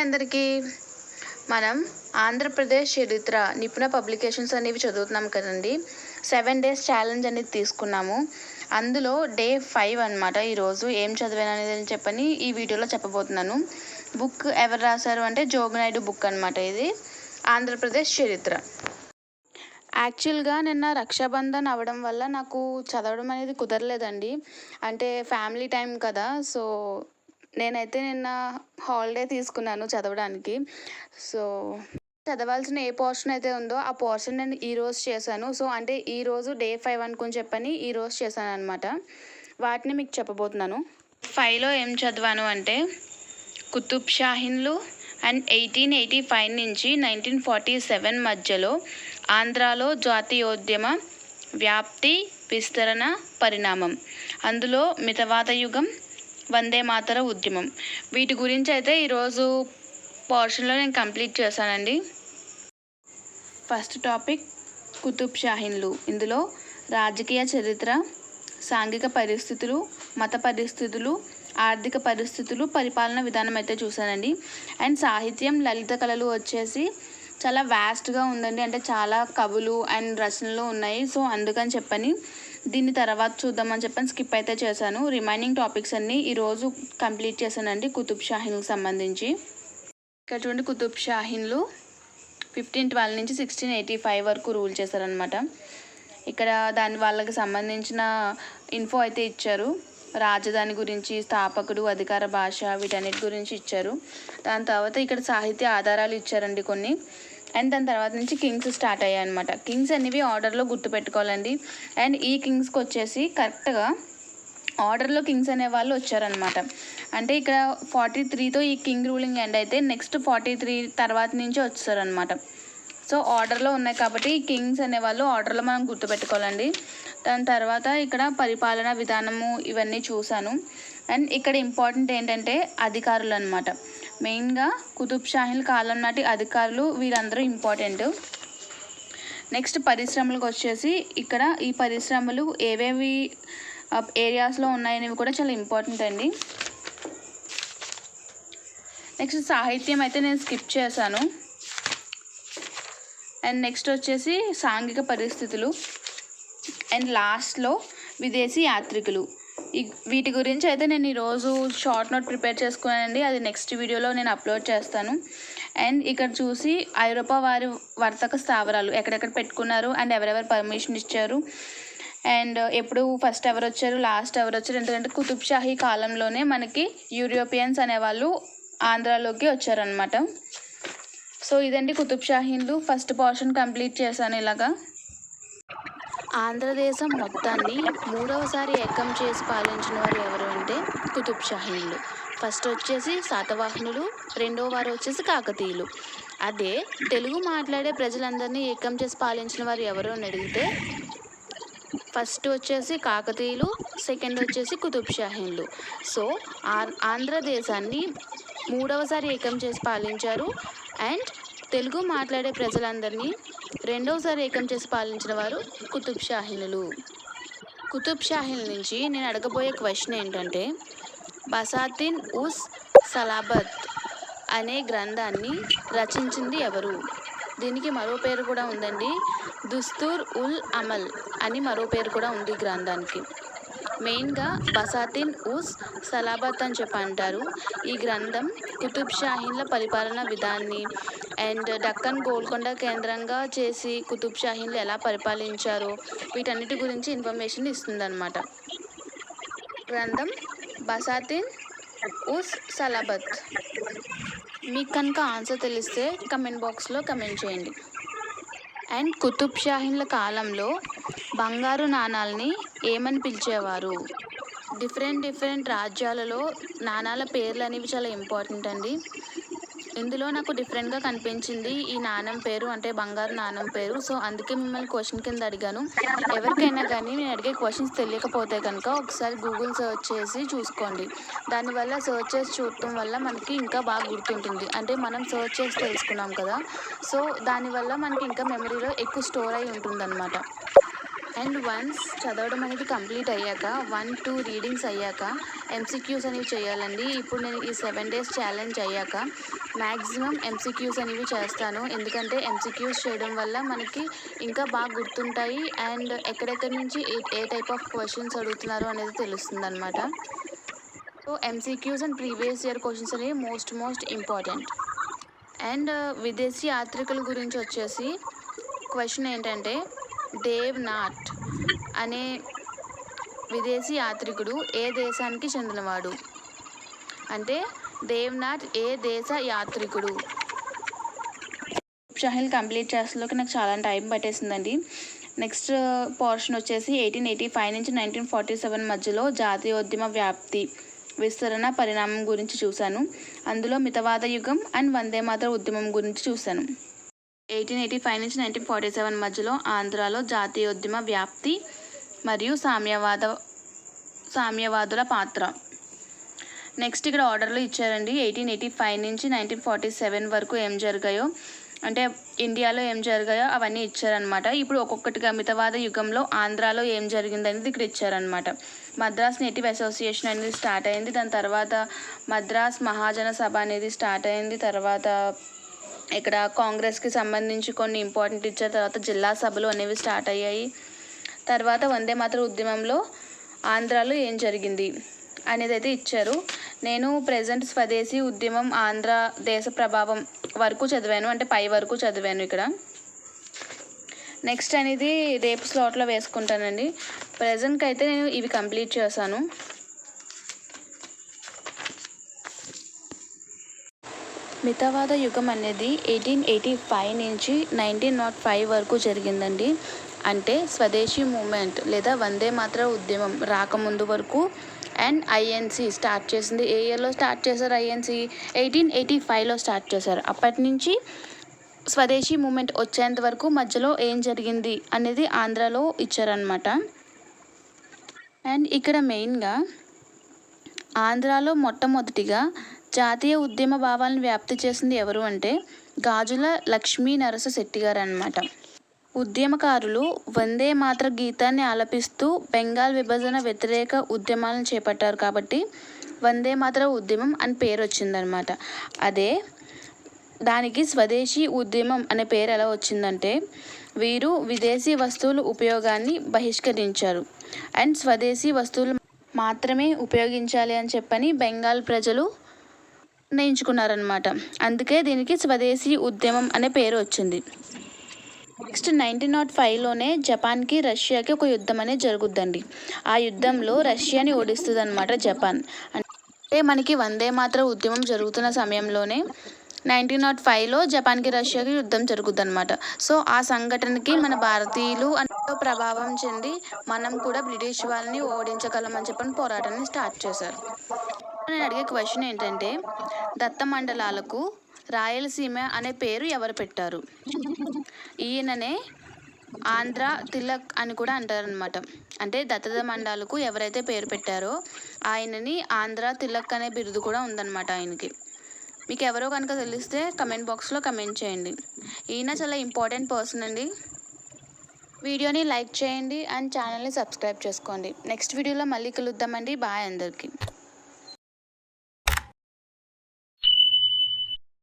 అందరికీ. మనం ఆంధ్రప్రదేశ్ చరిత్ర నిపుణ పబ్లికేషన్స్ అనేవి చదువుతున్నాం కదండి. 7 డేస్ ఛాలెంజ్ అనేది తీసుకున్నాము. అందులో డే 5 అనమాట. ఈరోజు ఏం చదివాను అనేది చెప్పని ఈ వీడియోలో చెప్పబోతున్నాను. బుక్ ఎవరు రాశారు అంటే జోగినాయుడు బుక్ అనమాట. ఇది ఆంధ్రప్రదేశ్ చరిత్ర. యాక్చువల్గా నిన్న రక్షాబంధన్ అవ్వడం వల్ల నాకు చదవడం అనేది కుదరలేదండి. అంటే ఫ్యామిలీ టైం కదా. సో నేనైతే నిన్న హాలిడే తీసుకున్నాను చదవడానికి. సో చదవాల్సిన ఏ పోర్షన్ అయితే ఉందో ఆ పోర్షన్ నేను ఈరోజు చేశాను. సో అంటే ఈరోజు డే 5 అనుకుని చెప్పని ఈరోజు చేశాను అనమాట. వాటిని మీకు చెప్పబోతున్నాను. 5లో ఏం చదివాను అంటే కుతుబ్ షాహీన్లు అండ్ 1885 నుంచి 1947 మధ్యలో ఆంధ్రాలో జాతీయోద్యమ వ్యాప్తి విస్తరణ పరిణామం, అందులో మితవాద యుగం, వందే మాతర ఉద్యమం, వీటి గురించి అయితే ఈరోజు పోర్షన్లో నేను కంప్లీట్ చేశానండి. ఫస్ట్ టాపిక్ కుతుబ్ షాహీన్లు. ఇందులో రాజకీయ చరిత్ర, సాంఘిక పరిస్థితులు, మత పరిస్థితులు, ఆర్థిక పరిస్థితులు, పరిపాలన విధానం అయితే చూశానండి. అండ్ సాహిత్యం, లలిత కళలు వచ్చేసి చాలా వాస్ట్గా ఉందండి. అంటే చాలా కవులు అండ్ రచనలు ఉన్నాయి. సో అందుకని చెప్పని దీన్ని తర్వాత చూద్దామని చెప్పని స్కిప్ అయితే చేశాను. రిమైనింగ్ టాపిక్స్ అన్నీ ఈరోజు కంప్లీట్ చేశానండి కుతుబ్ షాహీన్కి సంబంధించి. ఇక్కడ చూడండి, కుతుబ్ షాహీన్లు 1512 నుంచి 1685 వరకు రూల్ చేశారనమాట. ఇక్కడ వాళ్ళకి సంబంధించిన ఇన్ఫో అయితే ఇచ్చారు. రాజధాని గురించి, స్థాపకుడు, అధికార భాష, వీటన్నిటి గురించి ఇచ్చారు. దాని తర్వాత ఇక్కడ సాహిత్య ఆధారాలు ఇచ్చారండి కొన్ని. అండ్ దాని తర్వాత నుంచి కింగ్స్ స్టార్ట్ అయ్యాయి అనమాట. కింగ్స్ అనేవి ఆర్డర్లో గుర్తుపెట్టుకోవాలండి. అండ్ ఈ కింగ్స్కి వచ్చేసి కరెక్ట్గా ఆర్డర్లో కింగ్స్ అనే వాళ్ళు వచ్చారనమాట. అంటే ఇక్కడ 43తో ఈ కింగ్ రూలింగ్ ఎండ్ అయితే నెక్స్ట్ 43 తర్వాత నుంచి వచ్చారనమాట. సో ఆర్డర్లో ఉన్నాయి కాబట్టి ఈ కింగ్స్ అనేవాళ్ళు ఆర్డర్లో మనం గుర్తుపెట్టుకోవాలండి. దాని తర్వాత ఇక్కడ పరిపాలన విధానము ఇవన్నీ చూశాను. అండ్ ఇక్కడ ఇంపార్టెంట్ ఏంటంటే అధికారులు అనమాట. మెయిన్గా కుతుబ్ షాహీన్ కాలం నాటి అధికారులు, వీరందరూ ఇంపార్టెంట్. నెక్స్ట్ పరిశ్రమలకు వచ్చేసి ఇక్కడ ఈ పరిశ్రమలు ఏవేవి ఏరియాస్లో ఉన్నాయనేవి కూడా చాలా ఇంపార్టెంట్ అండి. నెక్స్ట్ సాహిత్యం అయితే నేను స్కిప్ చేశాను. అండ్ నెక్స్ట్ వచ్చేసి సాంఘిక పరిస్థితులు. అండ్ లాస్ట్లో విదేశీ యాత్రికులు. వీటి గురించి అయితే నేను ఈరోజు షార్ట్ నోట్ ప్రిపేర్ చేసుకున్నానండి. అది నెక్స్ట్ వీడియోలో నేను అప్లోడ్ చేస్తాను. అండ్ ఇక్కడ చూసి ఐరోపా వారి వర్తక స్థావరాలు ఎక్కడెక్కడ పెట్టుకున్నారు అండ్ ఎవరెవరు పర్మిషన్ ఇచ్చారు అండ్ ఎప్పుడు ఫస్ట్ ఎవరు వచ్చారు, లాస్ట్ ఎవరు వచ్చారు. ఎందుకంటే కుతుబ్ షాహీ కాలంలోనే మనకి యూరోపియన్స్ అనేవాళ్ళు ఆంధ్రాలోకి వచ్చారనమాట. సో ఇదండి కుతుబ్ షాహీన్లు. ఫస్ట్ పోర్షన్ కంప్లీట్ చేశాను. ఇలాగా ఆంధ్రదేశం మొత్తాన్ని 3వసారి ఏకం చేసి పాలించిన వారు ఎవరు అంటే కుతుబ్ షాహీన్లు. ఫస్ట్ వచ్చేసి శాతవాహనులు, రెండవ వారు వచ్చేసి కాకతీయులు. అదే తెలుగు మాట్లాడే ప్రజలందరినీ ఏకం చేసి పాలించిన వారు ఎవరు అని అడిగితే ఫస్ట్ వచ్చేసి కాకతీయులు, సెకండ్ వచ్చేసి కుతుబ్ షాహీన్లు. సో ఆంధ్రదేశాన్ని 3వసారి ఏకం చేసి పాలించారు. అండ్ తెలుగు మాట్లాడే ప్రజలందరినీ 2వసారి ఏకం చేసి పాలించిన వారు కుతుబ్ షాహీన్లు. కుతుబ్ షాహీన్ నుంచి నేను అడగబోయే క్వశ్చన్ ఏంటంటే బసాతిన్ ఉస్ సలాబత్ అనే గ్రంథాన్ని రచించింది ఎవరు? దీనికి మరో పేరు కూడా ఉందండి, దుస్తూర్ ఉల్ అమల్ అని మరో పేరు కూడా ఉంది ఈ గ్రంథానికి. మెయిన్గా బసాతిన్ ఉస్ సలాబత్ అని చెప్పి అంటారు. ఈ గ్రంథం కుతుబ్ షాహీన్ల పరిపాలన విధాన్ని అండ్ డక్కన్ గోల్కొండ కేంద్రంగా చేసి కుతుబ్ షాహీన్లు ఎలా పరిపాలించారో వీటన్నిటి గురించి ఇన్ఫర్మేషన్ ఇస్తుందన్నమాట. గ్రంథం బసాతిన్ ఉస్ సలాబత్. మీకు కనుక ఆన్సర్ తెలిస్తే కమెంట్ బాక్స్లో కమెంట్ చేయండి. అండ్ కుతుబ్ షాహీన్ల కాలంలో బంగారు నాణాలని ఏమని పిలిచేవారు? డిఫరెంట్ రాజ్యాలలో నాణాల పేర్లు అనేవి చాలా ఇంపార్టెంట్ అండి. ఇందులో నాకు డిఫరెంట్గా కనిపించింది ఈ నాణం పేరు, అంటే బంగారు నాణం పేరు. సో అందుకే మిమ్మల్ని క్వశ్చన్ కింద అడిగాను. ఎవరికైనా కానీ నేను అడిగే క్వశ్చన్స్ తెలియకపోతే కనుక ఒకసారి గూగుల్ సెర్చ్ చేసి చూసుకోండి. దానివల్ల సెర్చ్ చేసి చూడటం వల్ల మనకి ఇంకా బాగా గుర్తుంటుంది. అంటే మనం సెర్చ్ చేసి తెలుసుకున్నాం కదా, సో దానివల్ల మనకి ఇంకా మెమరీలో ఎక్కువ స్టోర్ అయి ఉంటుందన్నమాట. అండ్ వన్స్ చదవడం అనేది కంప్లీట్ అయ్యాక 1-2 రీడింగ్స్ అయ్యాక ఎంసీక్యూస్ అనేవి చేయాలండి. ఇప్పుడు నేను ఈ 7 డేస్ ఛాలెంజ్ అయ్యాక మ్యాక్సిమం ఎంసీక్యూస్ అనేవి చేస్తాను. ఎందుకంటే ఎంసీక్యూస్ చేయడం వల్ల మనకి ఇంకా బాగా గుర్తుంటాయి అండ్ ఎక్కడెక్కడి నుంచి ఏ టైప్ ఆఫ్ క్వశ్చన్స్ అడుగుతున్నారు అనేది తెలుస్తుందన్నమాట. So MCQs and previous year questions అనేవి మోస్ట్ ఇంపార్టెంట్. అండ్ విదేశీ యాత్రికుల గురించి వచ్చేసి క్వశ్చన్ ఏంటంటే, దేవ్నాథ్ అనే విదేశీ యాత్రికుడు ఏ దేశానికి చెందినవాడు? అంటే దేవ్నాథ్ ఏ దేశ యాత్రికుడు? షాహిల్ కంప్లీట్ చేసేలోకి నాకు చాలా టైం పట్టేసిందండి. నెక్స్ట్ పోర్షన్ వచ్చేసి 1885 నుంచి 1947 మధ్యలో జాతీయోద్యమ వ్యాప్తి, విస్తరణ, పరిణామం గురించి చూశాను. అందులో మితవాద యుగం అండ్ వందే మాతర ఉద్యమం గురించి చూశాను. 1885 నుంచి 1947 మధ్యలో ఆంధ్రాలో జాతీయోద్యమ వ్యాప్తి మరియు సామ్యవాదుల పాత్ర. నెక్స్ట్ ఇక్కడ ఆర్డర్లో ఇచ్చారండి. 1885 నుంచి 1947 వరకు ఏం జరిగాయో, అంటే ఇండియాలో ఏం జరిగాయో అవన్నీ ఇచ్చారనమాట. ఇప్పుడు ఒక్కొక్కటిగా మితవాద యుగంలో ఆంధ్రాలో ఏం జరిగింది అనేది ఇక్కడ ఇచ్చారనమాట. మద్రాస్ నేటివ్ అసోసియేషన్ అనేది స్టార్ట్ అయింది. దాని తర్వాత మద్రాస్ మహాజన సభ అనేది స్టార్ట్ అయింది. తర్వాత ఇక్కడ కాంగ్రెస్కి సంబంధించి కొన్ని ఇంపార్టెంట్ ఇచ్చారు. తర్వాత జిల్లా సభలు అనేవి స్టార్ట్ అయ్యాయి. తర్వాత వందే మాతర ఉద్యమంలో ఆంధ్రాలో ఏం జరిగింది అనేది అయితే ఇచ్చారు. నేను ప్రజెంట్ స్వదేశీ ఉద్యమం ఆంధ్ర దేశ ప్రభావం వరకు చదివాను, అంటే పై వరకు చదివాను ఇక్కడ. నెక్స్ట్ అనేది రేపు స్లాట్లో వేసుకుంటానండి. ప్రజెంట్కి అయితే నేను ఇవి కంప్లీట్ చేశాను. మితవాద యుగం అనేది 1885 నుంచి 1905 వరకు జరిగిందండి. అంటే స్వదేశీ మూమెంట్ లేదా వందే మాతర ఉద్యమం రాకముందు వరకు. అండ్ ఐఎన్సి స్టార్ట్ చేసింది ఏ ఇయర్లో స్టార్ట్ చేశారు? ఐఎన్సి 1885లో స్టార్ట్ చేశారు. అప్పటి నుంచి స్వదేశీ మూమెంట్ వచ్చేంత వరకు మధ్యలో ఏం జరిగింది అనేది ఆంధ్రాలో ఇచ్చారనమాట. అండ్ ఇక్కడ మెయిన్గా ఆంధ్రాలో మొట్టమొదటిగా జాతీయ ఉద్యమ భావాలను వ్యాప్తి చేసింది ఎవరు అంటే గాజుల లక్ష్మీ నరస శెట్టి గారు అనమాట. ఉద్యమకారులు వందే మాతర గీతాన్ని ఆలపిస్తూ బెంగాల్ విభజన వ్యతిరేక ఉద్యమాలను చేపట్టారు కాబట్టి వందే మాతర ఉద్యమం అని పేరు వచ్చిందనమాట. అదే దానికి స్వదేశీ ఉద్యమం అనే పేరు ఎలా వచ్చిందంటే వీరు విదేశీ వస్తువుల ఉపయోగాన్ని బహిష్కరించారు అండ్ స్వదేశీ వస్తువులు మాత్రమే ఉపయోగించాలి అని చెప్పని బెంగాల్ ప్రజలు నిర్ణయించుకున్నారనమాట. అందుకే దీనికి స్వదేశీ ఉద్యమం అనే పేరు వచ్చింది. నెక్స్ట్ 1905లోనే జపాన్కి రష్యాకి ఒక యుద్ధం అనేది జరుగుద్దండి. ఆ యుద్ధంలో రష్యాని ఓడిస్తుంది అనమాట జపాన్. అంటే మనకి వందే మాతర ఉద్యమం జరుగుతున్న సమయంలోనే 1905లో జపాన్కి రష్యాకి యుద్ధం జరుగుద్ది అనమాట. సో ఆ సంఘటనకి మన భారతీయులు ఎంతో ప్రభావం చెంది మనం కూడా బ్రిటిష్ వాళ్ళని ఓడించగలమని చెప్పని పోరాటాన్ని స్టార్ట్ చేశారు. నేను అడిగే క్వశ్చన్ ఏంటంటే దత్త మండలాలకు రాయలసీమ అనే పేరు ఎవరు పెట్టారు? ఈయననే ఆంధ్ర తిలక్ అని కూడా అంటారనమాట. అంటే దత్త మండలాలకు ఎవరైతే పేరు పెట్టారో ఆయనని ఆంధ్ర తిలక్ అనే బిరుదు కూడా ఉందన్నమాట ఆయనకి. మీకు ఎవరో కనుక తెలిస్తే కమెంట్ బాక్స్లో కమెంట్ చేయండి. ఈయన చాలా ఇంపార్టెంట్ పర్సన్ అండి. వీడియోని లైక్ చేయండి అండ్ ఛానల్ని సబ్స్క్రైబ్ చేసుకోండి. నెక్స్ట్ వీడియోలో మళ్ళీ కలుద్దామండి. బాయ్ అందరికీ.